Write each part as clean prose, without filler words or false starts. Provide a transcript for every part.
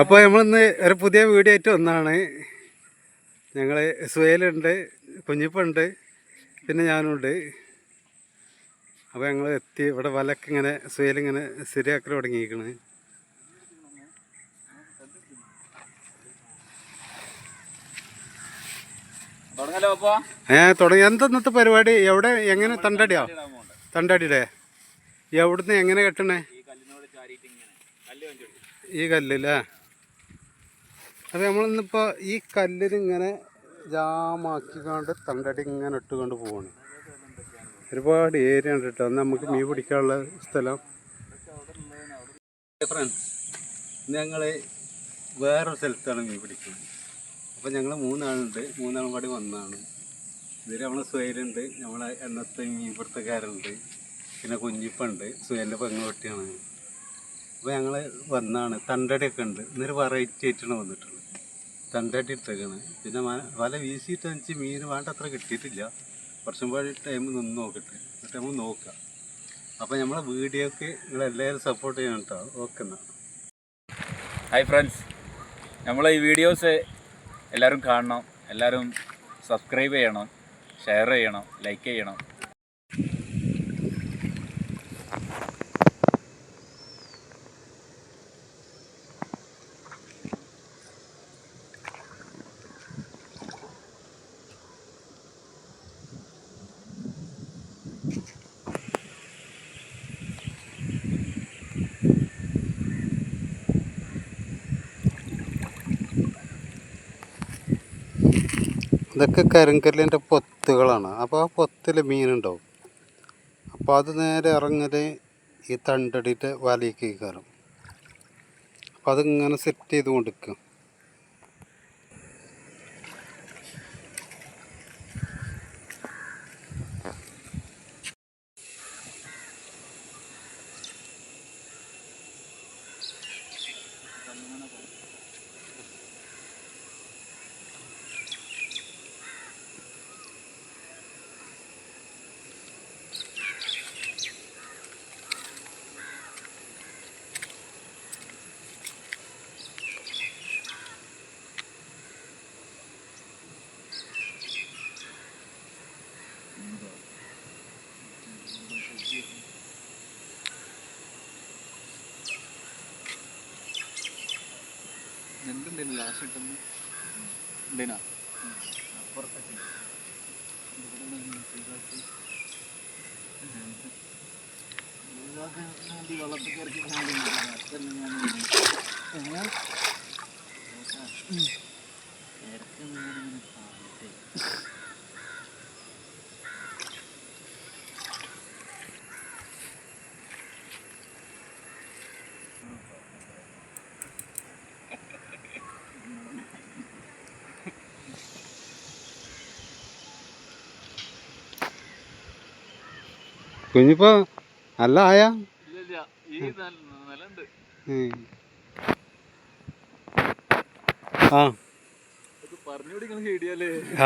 അപ്പോൾ നമ്മളിന്ന് ഒരു പുതിയ വീഡിയോ ആയിട്ട് വന്നതാണ്. ഞങ്ങൾ സുഹേലുണ്ട്, കുഞ്ഞിപ്പുണ്ട്, പിന്നെ ഞാനുണ്ട്. അപ്പോൾ ഞങ്ങൾ എത്തി. ഇവിടെ വലക്ക് ഇങ്ങനെ സുഹേലിങ്ങനെ ശരിയാക്കൽ തുടങ്ങിയിരിക്കണ്. തുടങ്ങി. എന്താ ഇന്നത്തെ പരിപാടി? എവിടെ എങ്ങനെ? തണ്ടടിയോ? തണ്ടടിയുടെ എവിടുന്ന് എങ്ങനെ കെട്ടണേ? ഈ കല്ലില്ലേ? അപ്പോൾ നമ്മളിന്നിപ്പോൾ ഈ കല്ലിനിങ്ങനെ ജാമാക്കിക്കൊണ്ട് തണ്ടടി ഇങ്ങനെ ഇട്ടുകൊണ്ട് പോവാണ്. ഒരുപാട് ഏരിയ ഉണ്ട് കേട്ടോ. നമുക്ക് മീൻ പിടിക്കാനുള്ള സ്ഥലം. ഫ്രണ്ട്സ്, ഞങ്ങൾ വേറൊരു സ്ഥലത്താണ് മീൻ പിടിക്കുന്നത്. അപ്പോൾ ഞങ്ങൾ മൂന്നാളുണ്ട്. മൂന്നാളും കൂടി വന്നതാണ്. ഇതിൽ നമ്മളെ സുഹേലുണ്ട്, നമ്മളെ എണ്ണത്തെ മീൻപിടുത്തക്കാരുണ്ട്, പിന്നെ കുഞ്ഞിപ്പുണ്ട്, സുഹേലിൻ്റെ പെങ്ങളുട്ടിയാണ്. അപ്പോൾ ഞങ്ങൾ വന്നാണ്. തണ്ടടിയൊക്കെ ഉണ്ട്. ഇന്നൊരു വെറൈറ്റി ആയിട്ടാണ് വന്നിട്ടുള്ളത്. തണ്ടടി ഇട്ടേക്കാണ്. പിന്നെ വല വീശിയിട്ട് വെച്ച് മീൻ വേണ്ടത്ര കിട്ടിയിട്ടില്ല. കുറച്ചും കൂടി ടൈം നിന്ന് നോക്കട്ടെ, എന്നിട്ട് നമ്മൾ നോക്കാം. അപ്പോൾ നമ്മളെ വീഡിയോക്ക് നിങ്ങളെല്ലാവരും സപ്പോർട്ട് ചെയ്യണം കേട്ടോ. ഓക്കെ എന്നാൽ. ഹായ് ഫ്രണ്ട്സ്, നമ്മളെ ഈ വീഡിയോസ് എല്ലാവരും കാണണം, എല്ലാവരും സബ്സ്ക്രൈബ് ചെയ്യണം, ഷെയർ ചെയ്യണം, ലൈക്ക് ചെയ്യണം. ഇതൊക്കെ കരിങ്കല്ലിൻ്റെ പൊത്തുകളാണ്. അപ്പോൾ ആ പൊത്തിൽ മീനുണ്ടാവും. അപ്പോൾ അത് നേരെ ഇറങ്ങൽ ഈ തണ്ടടിയുടെ വലയ്ക്ക് കയറും. അപ്പോൾ അതിങ്ങനെ സെറ്റ് ചെയ്ത് കൊടുക്കും. എന്തുണ്ടായിരുന്നു ലാസ്റ്റ് കിട്ടുന്ന ഉണ്ടേനാ പുറത്തൊക്കെ വെള്ളത്തിൽ കയറി കുഞ്ഞിപ്പോ നല്ല ആയാ?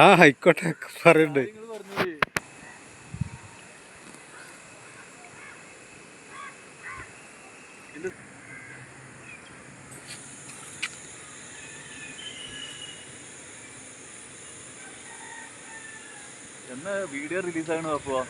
ആ ആയിക്കോട്ടെ, പറയണ്ട്. എന്നാ വീഡിയോ റിലീസാകണം? അപ്പോൾ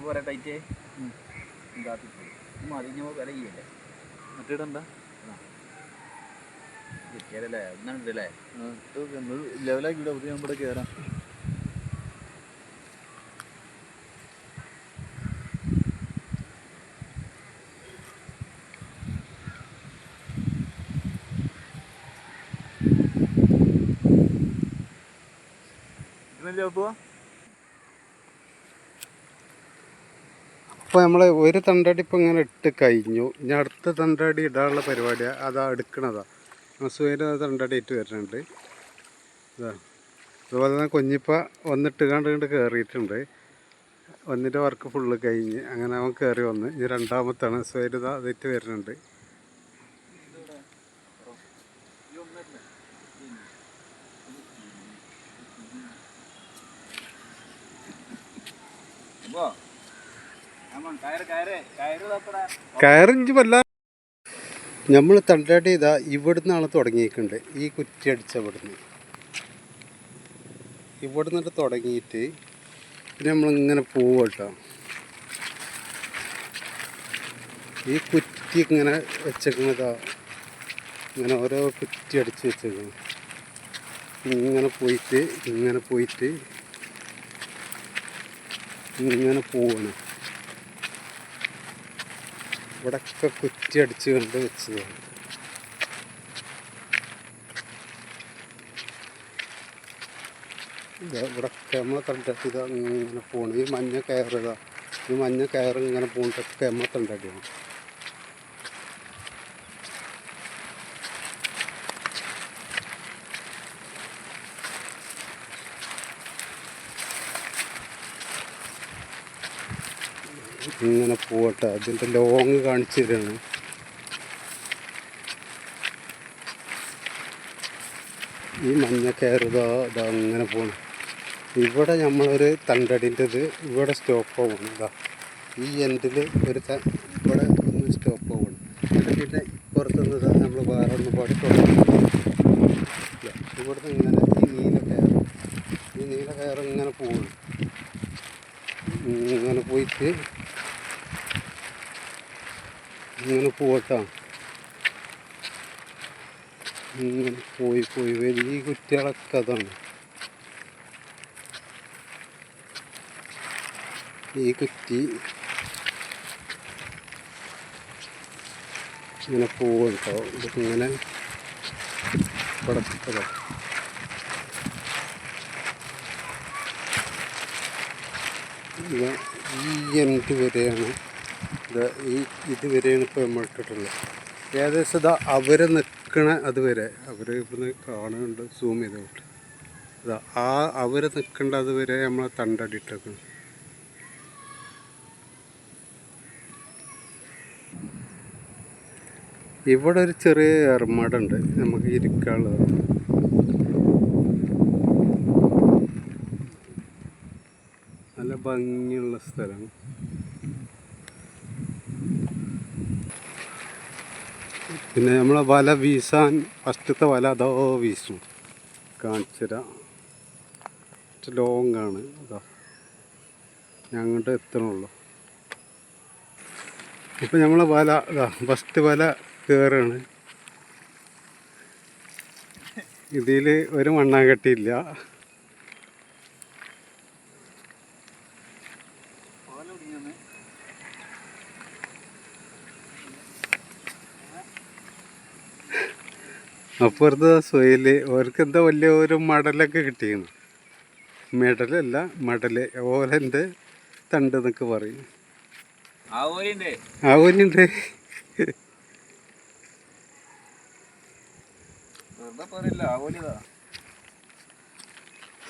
പോരാ ടൈറ്റേ മതിഞ്ഞ വില ചെയ്യല്ലേ? മറ്റേടെന്താ കിട്ടിയാലല്ലേ ഒന്നാണ്ടല്ലേ ലെവലാക്കി ഇവിടെ പുതിയ നമ്മുടെ കയറാം. അപ്പോൾ നമ്മൾ ഒരു തണ്ടടി ഇപ്പം ഇങ്ങനെ ഇട്ട് കഴിഞ്ഞു. ഇനി അടുത്ത തണ്ടടി ഇടാനുള്ള പരിപാടിയാണ്. അതാ എടുക്കണതാണ്. സുഹേൽ തണ്ടടി ഇട്ട് വരുന്നുണ്ട്. ഇതാ അതുപോലെ തന്നെ കുഞ്ഞിപ്പ വന്നിട്ട് കണ്ട് കയറിയിട്ടുണ്ട്. ഒന്നിൻ്റെ വർക്ക് ഫുള്ള് കഴിഞ്ഞ് അങ്ങനെ അവൻ കയറി വന്ന്. ഇനി രണ്ടാമത്താണ് സുഹേൽ ഇതാ അതിട്ട് വരുന്നുണ്ട്. കയറിഞ്ച് വല്ല നമ്മൾ തണ്ടാട്ടി ഇതാ ഇവിടുന്നാണ് തുടങ്ങിയിട്ടുണ്ട്. ഈ കുറ്റി അടിച്ച ഇവിടുന്നിട്ട് തുടങ്ങിയിട്ട് പിന്നെ നമ്മളിങ്ങനെ പോവുക കേട്ടോ. ഈ കുറ്റി ഇങ്ങനെ വെച്ചേക്കുന്നതാ, ഇങ്ങനെ ഓരോ കുറ്റി അടിച്ച് വെച്ചേക്കുന്നു. ഇങ്ങനെ പോയിട്ട് ഇങ്ങനെ പോവാണ്. ഇവിടെയൊക്കെ കുറ്റി അടിച്ച് കൊണ്ട് വെച്ചതാണ്. ഇവിടെയൊക്കെ നമ്മളെ തണ്ടാട്ടി ഇതാ ഇങ്ങനെ പോകണം. ഈ മഞ്ഞ കയറിതാ, ഈ മഞ്ഞ കയറ് ഇങ്ങനെ പോകുന്നതൊക്കെ നമ്മളെ തണ്ടാട്ടിയാണ്. ഇങ്ങനെ പോകട്ടെ, അതിൻ്റെ ലോങ് കാണിച്ചു തരാണ്. ഈ മഞ്ഞ കയറുതാ ഇതാ അങ്ങനെ പോകണം. ഇവിടെ നമ്മളൊരു തണ്ടടിൻ്റെത് ഇവിടെ സ്റ്റോപ്പ് ആവണം. ഇതാ ഈ എൻഡിൽ ഒരു ഇവിടെ ഒന്ന് സ്റ്റോപ്പ് ആവണം. പിന്നെ ഇപ്പുറത്തുനിന്ന് നമ്മൾ വേറെ ഒന്ന് പാടി തുടങ്ങി. ഇവിടുന്ന് ഇങ്ങനെ ഈ നീല കയറ് ഇങ്ങനെ പോകണം. ഇങ്ങനെ പോയിട്ട് ഇങ്ങനെ പോകട്ടോ. ഇങ്ങനെ പോയി ഈ കുറ്റികളൊക്കെ അതാണ്. ഈ കുറ്റി ഇങ്ങനെ പോകും കേട്ടോ. ഇങ്ങനെ പടക്കതോ ഈ എൻഡ് വരെയാണ്. ഇതുവരെയാണ് ഇപ്പോൾ നമ്മൾ ഇട്ടിട്ടുള്ളത്. ഏകദേശം ഇതാ അവർ നിൽക്കണ അതുവരെ അവർ ഇവിടുന്ന് കാണുന്നുണ്ട്. സൂം ചെയ്തോട്ട് ഇതാ അവർ നിൽക്കേണ്ട അതുവരെ നമ്മളെ തണ്ടടിയിട്ടേക്കണം. ഇവിടെ ഒരു ചെറിയ എർമടുണ്ട് നമുക്ക് ഇരിക്കാനുള്ളത്. നല്ല ഭംഗിയുള്ള സ്ഥലം. പിന്നെ നമ്മളെ വല വീശാൻ ഫസ്റ്റത്തെ വല അതോ വീശും കാണിച്ചുതരാം. ലോങ് ആണ്. അതാ ഞങ്ങോട്ട് എത്തണുള്ളൂ. ഇപ്പം നമ്മളെ വല ഇതാ ഫസ്റ്റ് വല കയറാണ്. ഇതിൽ ഒരു മണ്ണാങ്കട്ടിയില്ല. അപ്പുറത്തെ സൊയില് അവർക്ക് എന്താ വലിയ ഒരു മടലൊക്കെ കിട്ടിയിരുന്നു. മെഡലല്ല മടല്, ഓലൻ്റെ തണ്ട് എന്നൊക്കെ പറയും. ആവോലിണ്ട്.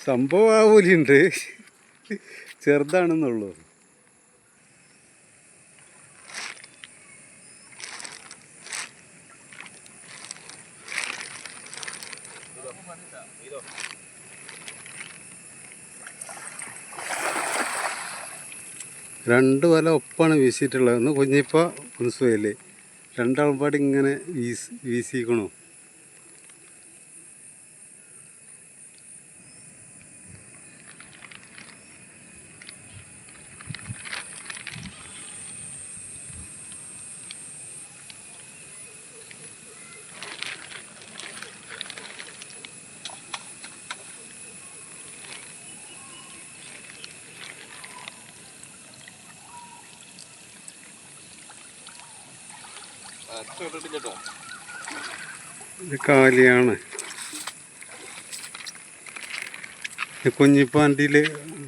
സംഭവം ആവോലിണ്ട്, ചെറുതാണെന്നുള്ളൂ. രണ്ട് വല ഒപ്പാണ് വീശിയിട്ടുള്ളത്. ഒന്ന് കുഞ്ഞിപ്പ ഒന്ന് സുഹേല്, രണ്ടാൾപ്പാട് ഇങ്ങനെ വീശിക്കണു. ഇത് കാലിയാണ്. കുഞ്ഞിപ്പാണ്ടിയിൽ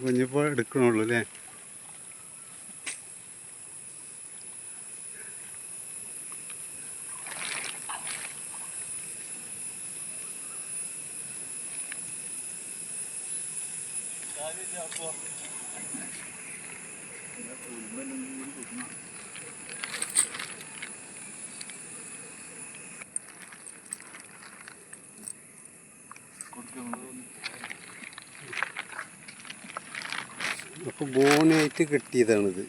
കുഞ്ഞിപ്പ എടുക്കണുള്ളൂ അല്ലേ. അപ്പോൾ ബോണിയായിട്ട് കിട്ടിയതാണിത്.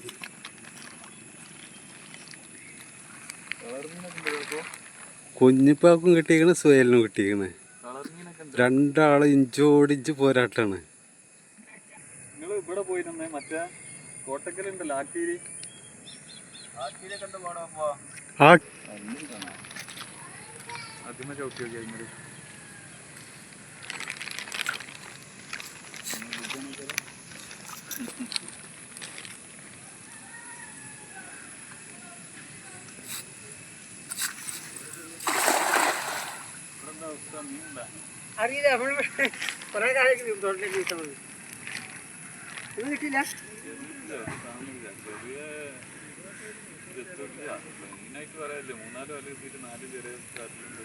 കുഞ്ഞിപ്പാക്കും കിട്ടിയേക്കണ്, സുഹേലിനും കിട്ടിയേക്കണ്. രണ്ടാള് ഇഞ്ചോടിഞ്ച് പോരാട്ടാണ്. നിങ്ങൾ ഇവിടെ പോയിരുന്നേ മറ്റേ കോട്ടക്കലുണ്ടല്ലോ ആക്കീരി ആദ്യമേ ചവിട്ടി നോക്കി കഴിഞ്ഞാൽ അറിയില്ല. നമ്മൾ കുറെ കാലം തോട്ടിലേക്ക് കിട്ടുന്നത് ഒന്നും കിട്ടിയില്ല. മെയിനായിട്ട് പറയല്ലേ 3-4 വല എത്തിയിട്ട് 4 ചെറിയ സ്റ്റാർട്ടിലുണ്ട്.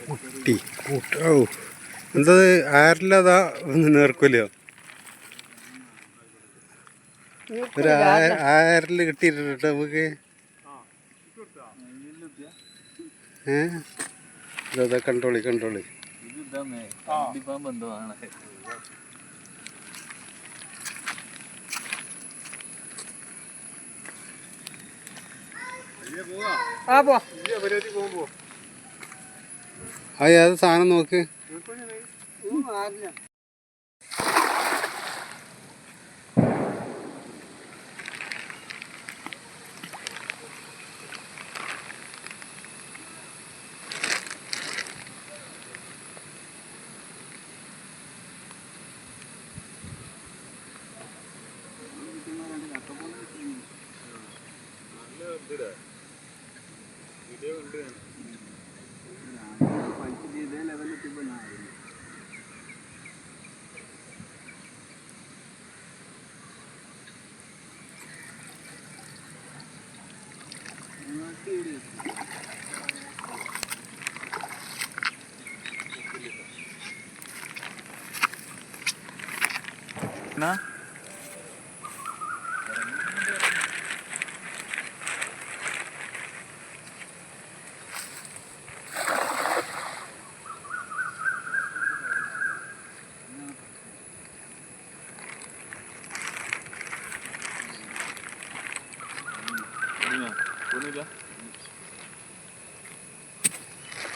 കുട്ടി കൂട്ടോ എന്താ ആരില്ലതാ നേർക്കൂലോ. ഒരു ആരില് കിട്ടിയിട്ടുണ്ട് നമുക്ക്. ഇതാ കണ്ടോളി കണ്ടോളി. അത് സാധനം നോക്ക്.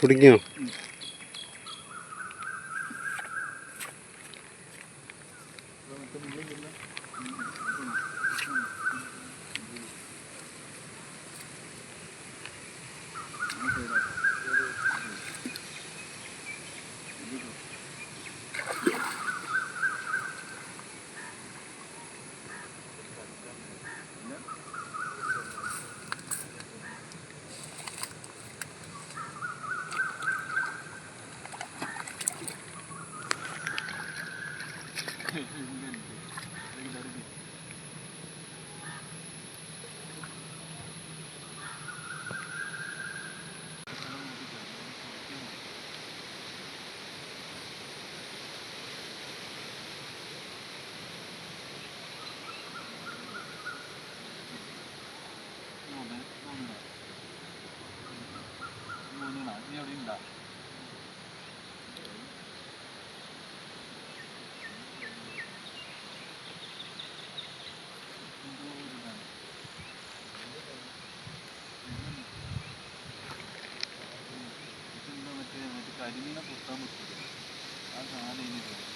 കുടുങ്ങിയോ? കരിമീനെ പൊട്ടാൻ പറ്റില്ല. ആ സാധനം ഇനി പോകും.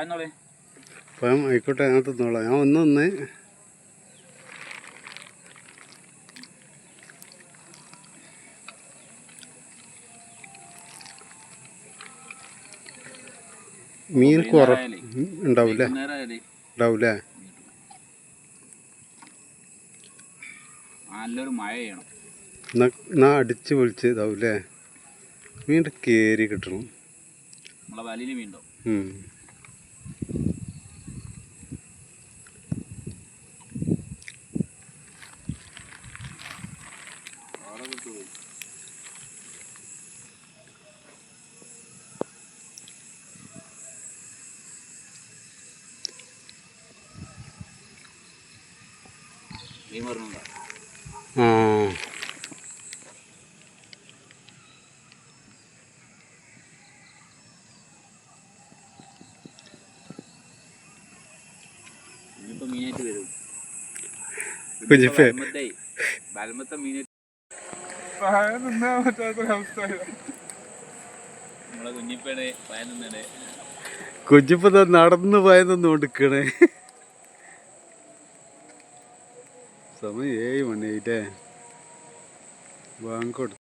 പഴന്നോളെ. പഴം ആയിക്കോട്ടെ, ഞാൻ തിന്നോളാം. ഞാൻ ഒന്ന് മീൻ ഉണ്ടാവൂലേ? ഉണ്ടാവൂലേ? നല്ലൊരു മഴ ചെയ്യണം. എന്നാ അടിച്ച് പൊളിച്ച് ഇതാവൂലേ? മീൻ കയറി കിട്ടണം. നമ്മളെ വലിയ മീൻ ഉണ്ടോ? മീൻ പറഞ്ഞുണ്ടോ? ഇനിയിപ്പോ മീനായിട്ട് വരും. ബലമത്തെ മീനായിട്ട് നമ്മളെ കുഞ്ഞിപ്പേണ് പയൻ നിന്നാണ്. കുഞ്ഞിപ്പ നടന്ന് പയന്നു കൊടുക്കണേ. സമയം 7 മണിയായിട്ടേ വാങ്ങിക്കൊടുത്തു.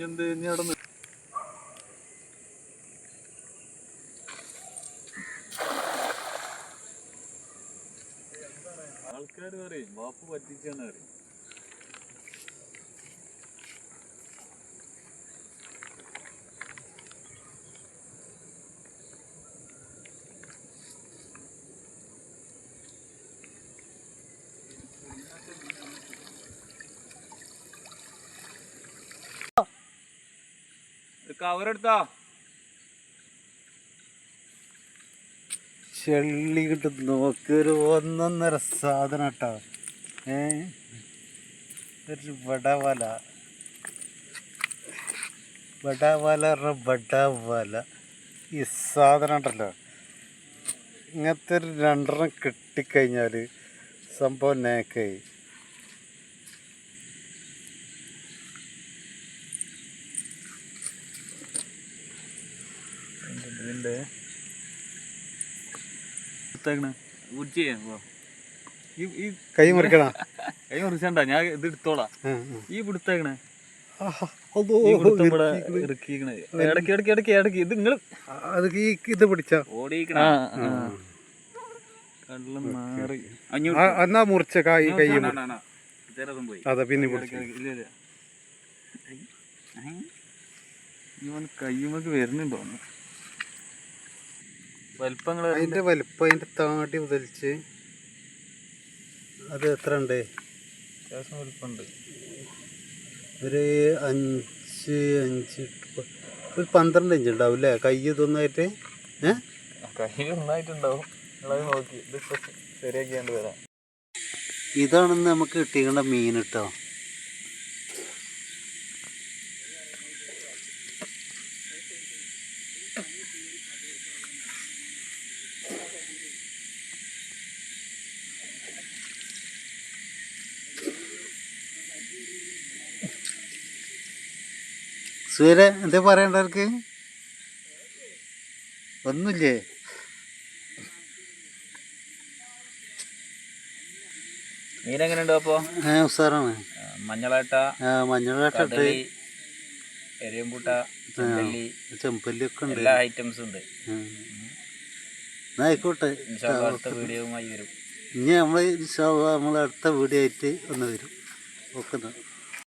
എന്ത് ഇനി അവിടെ ആൾക്കാർ പറയും ബാപ്പു പറ്റിച്ചാണ് പറയും. കവറെടുത്താ ചെള്ളി കിട്ടും. നോക്കൊരു 1.5 സാധനം കേട്ടോ. ഒരു ബടവല ബടവല ഈ സാധനം ഉണ്ടല്ലോ. ഇങ്ങനത്തെ ഒരു 2 കിട്ടിക്കഴിഞ്ഞാൽ സംഭവം നേക്കായി. ഇതിൻ്റെ ഈ കൈ മുറിക്കണ കൈ മുറിച്ചണ്ട, ഞാൻ ഇത് എടുത്തോളാം. ഈ പിടുത്തേക്കണേ ഇടയ്ക്ക് ഇത് നിങ്ങള് ഇത് പിടിച്ച ഓടിക്കണ എന്നാ മുറിച്ച കൈ പോയി. അതെ പിന്നെ ഇവൻ കയ്യുമൊക്കെ വരുന്നുണ്ടോ? വലിപ്പങ്ങൾ അതിന്റെ വലിപ്പം അതിന്റെ താടി മുതലിച്ച് അത് എത്ര ഉണ്ട്? അത്യാവശ്യം വലിപ്പമുണ്ട്. ഒരു 5 ഒരു 12 ഇഞ്ച് ഉണ്ടാവും അല്ലേ? കൈ ഇതൊന്നായിട്ട് കൈ ഒന്നായിട്ടുണ്ടാവും. നിങ്ങളത് നോക്കി ഇത് ശരിയാക്കിയാണ്ട് വരാം. ഇതാണെന്ന് നമുക്ക് കിട്ടിയേണ്ട മീൻ കേട്ടോ. സൂര്യ എന്താ പറയണ്ടവർക്ക്? ഒന്നുമില്ലേ? മീനെങ്ങനെയുണ്ടോ? അപ്പോ ഉസാറാണ്. മഞ്ഞളാട്ട, മഞ്ഞളാട്ട, എരിയമ്പൂട്ട, ചെമ്പല്ലി ഒക്കെ ഉണ്ട്. എല്ലാ ഐറ്റംസും ഉണ്ട്. ആയിക്കോട്ടെ, അടുത്ത വീഡിയോയുമായി വരും. ഇനി നമ്മൾ അടുത്ത വീഡിയോ ആയിട്ട് ഒന്ന് വരും. ഓക്കെ.